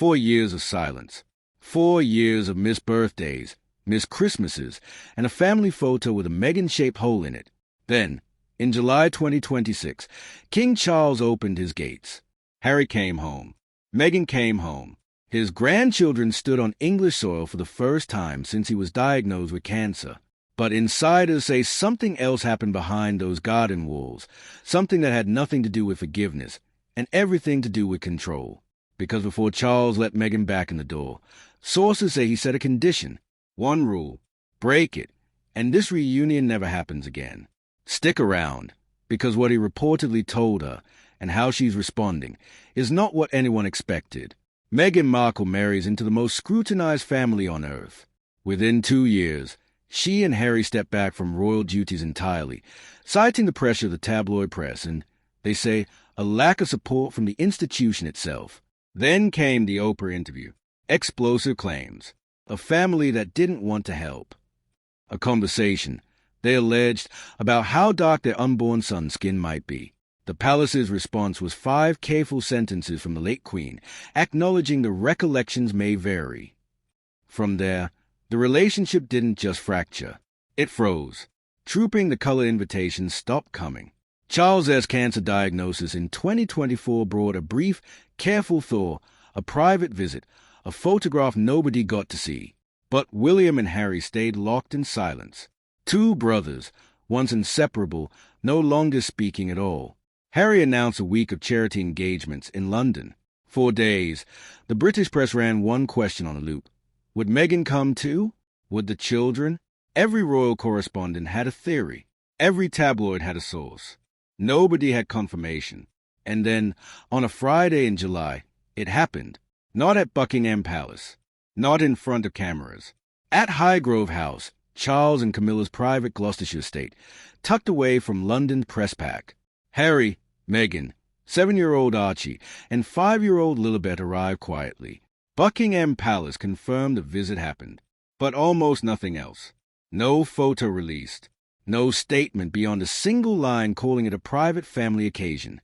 4 years of silence. 4 years of missed birthdays, missed Christmases, and a family photo with a Meghan-shaped hole in it. Then, in July 2026, King Charles opened his gates. Harry came home. Meghan came home. His grandchildren stood on English soil for the first time since he was diagnosed with cancer. But insiders say something else happened behind those garden walls, something that had nothing to do with forgiveness and everything to do with control. Because before Charles let Meghan back in the door, sources say he set a condition, one rule: break it, and this reunion never happens again. Stick around, because what he reportedly told her, and how she's responding, is not what anyone expected. Meghan Markle marries into the most scrutinized family on earth. Within 2 years, she and Harry stepped back from royal duties entirely, citing the pressure of the tabloid press and, they say, a lack of support from the institution itself. Then came the Oprah interview. Explosive claims. A family that didn't want to help. A conversation, they alleged, about how dark their unborn son's skin might be. The palace's response was 5 careful sentences from the late Queen, acknowledging the recollections may vary. From there, the relationship didn't just fracture. It froze. Trooping the color invitations stopped coming. Charles' cancer diagnosis in 2024 brought a brief, careful thaw, a private visit, a photograph nobody got to see. But William and Harry stayed locked in silence. 2 brothers, once inseparable, no longer speaking at all. Harry announced a week of charity engagements in London. 4 days, the British press ran one question on a loop. Would Meghan come too? Would the children? Every royal correspondent had a theory. Every tabloid had a source. Nobody had confirmation. And then, on a Friday in July, it happened. Not at Buckingham Palace. Not in front of cameras. At Highgrove House, Charles and Camilla's private Gloucestershire estate, tucked away from London's press pack. Harry, Meghan, 7-year-old Archie, and 5-year-old Lilibet arrived quietly. Buckingham Palace confirmed the visit happened, but almost nothing else. No photo released. No statement beyond a single line calling it a private family occasion,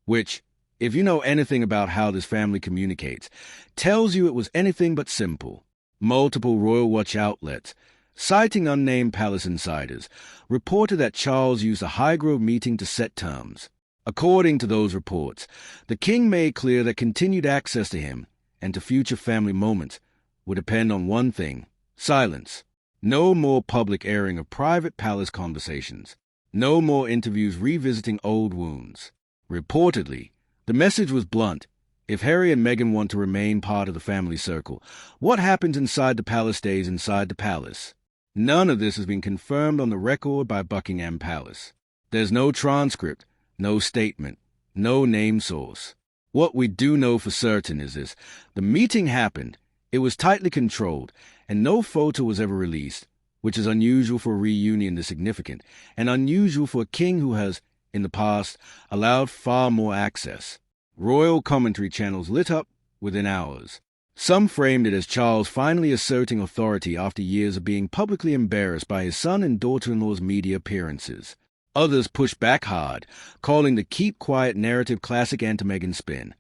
which, if you know anything about how this family communicates, tells you it was anything but simple. Multiple Royal Watch outlets, citing unnamed palace insiders, reported that Charles used a Highgrove meeting to set terms. According to those reports, the king made clear that continued access to him and to future family moments would depend on one thing: silence. No more public airing of private palace conversations. No more interviews revisiting old wounds. Reportedly, the message was blunt. If Harry and Meghan want to remain part of the family circle, what happens inside the palace stays inside the palace. None of this has been confirmed on the record by Buckingham Palace. There's no transcript, no statement, no name source. What we do know for certain is this: the meeting happened, it was tightly controlled, and no photo was ever released, which is unusual for a reunion this significant, and unusual for a king who has, in the past, allowed far more access. Royal commentary channels lit up within hours. Some framed it as Charles finally asserting authority after years of being publicly embarrassed by his son and daughter-in-law's media appearances. Others pushed back hard, calling the keep quiet narrative classic anti-Meghan spin,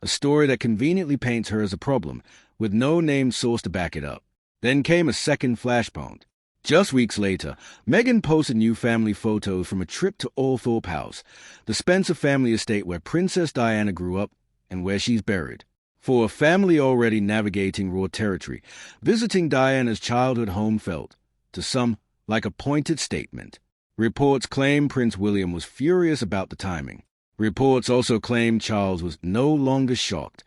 a story that conveniently paints her as a problem, with no named source to back it up. Then came a second flashpoint. Just weeks later, Meghan posted new family photos from a trip to Althorpe House, the Spencer family estate where Princess Diana grew up and where she's buried. For a family already navigating raw territory, visiting Diana's childhood home felt, to some, like a pointed statement. Reports claim Prince William was furious about the timing. Reports also claim Charles was no longer shocked,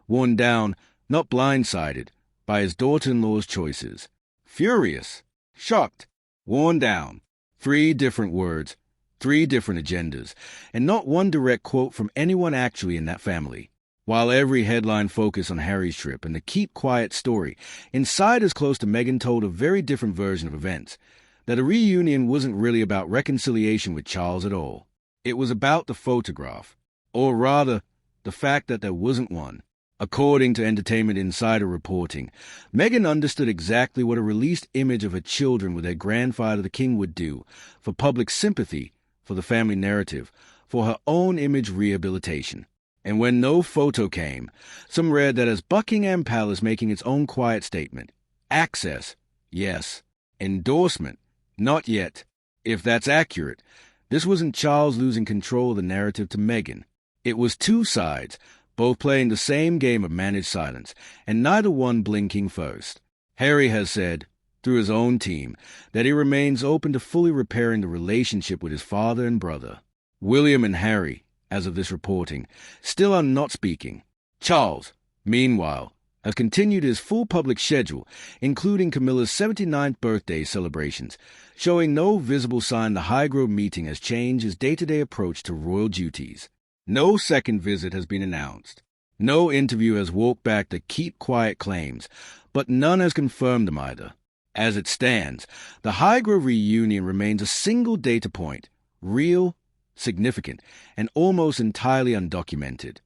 worn down, not blindsided, by his daughter-in-law's choices. Furious, shocked, worn down. 3 different words, 3 different agendas, and not one direct quote from anyone actually in that family. While every headline focused on Harry's trip and the keep quiet story, insiders close to Meghan told a very different version of events, that a reunion wasn't really about reconciliation with Charles at all. It was about the photograph, or rather, the fact that there wasn't one. According to Entertainment Insider reporting, Meghan understood exactly what a released image of her children with their grandfather the king would do for public sympathy, for the family narrative, for her own image rehabilitation. And when no photo came, some read that as Buckingham Palace making its own quiet statement. Access, yes. Endorsement, not yet. If that's accurate, this wasn't Charles losing control of the narrative to Meghan. It was two sides, both playing the same game of managed silence, and neither one blinking first. Harry has said, through his own team, that he remains open to fully repairing the relationship with his father and brother. William and Harry, as of this reporting, still are not speaking. Charles, meanwhile, has continued his full public schedule, including Camilla's 79th birthday celebrations, showing no visible sign the Highgrove meeting has changed his day-to-day approach to royal duties. No second visit has been announced. No interview has walked back the keep quiet claims, but none has confirmed them either. As it stands, the Highgrove reunion remains a single data point, real, significant, and almost entirely undocumented.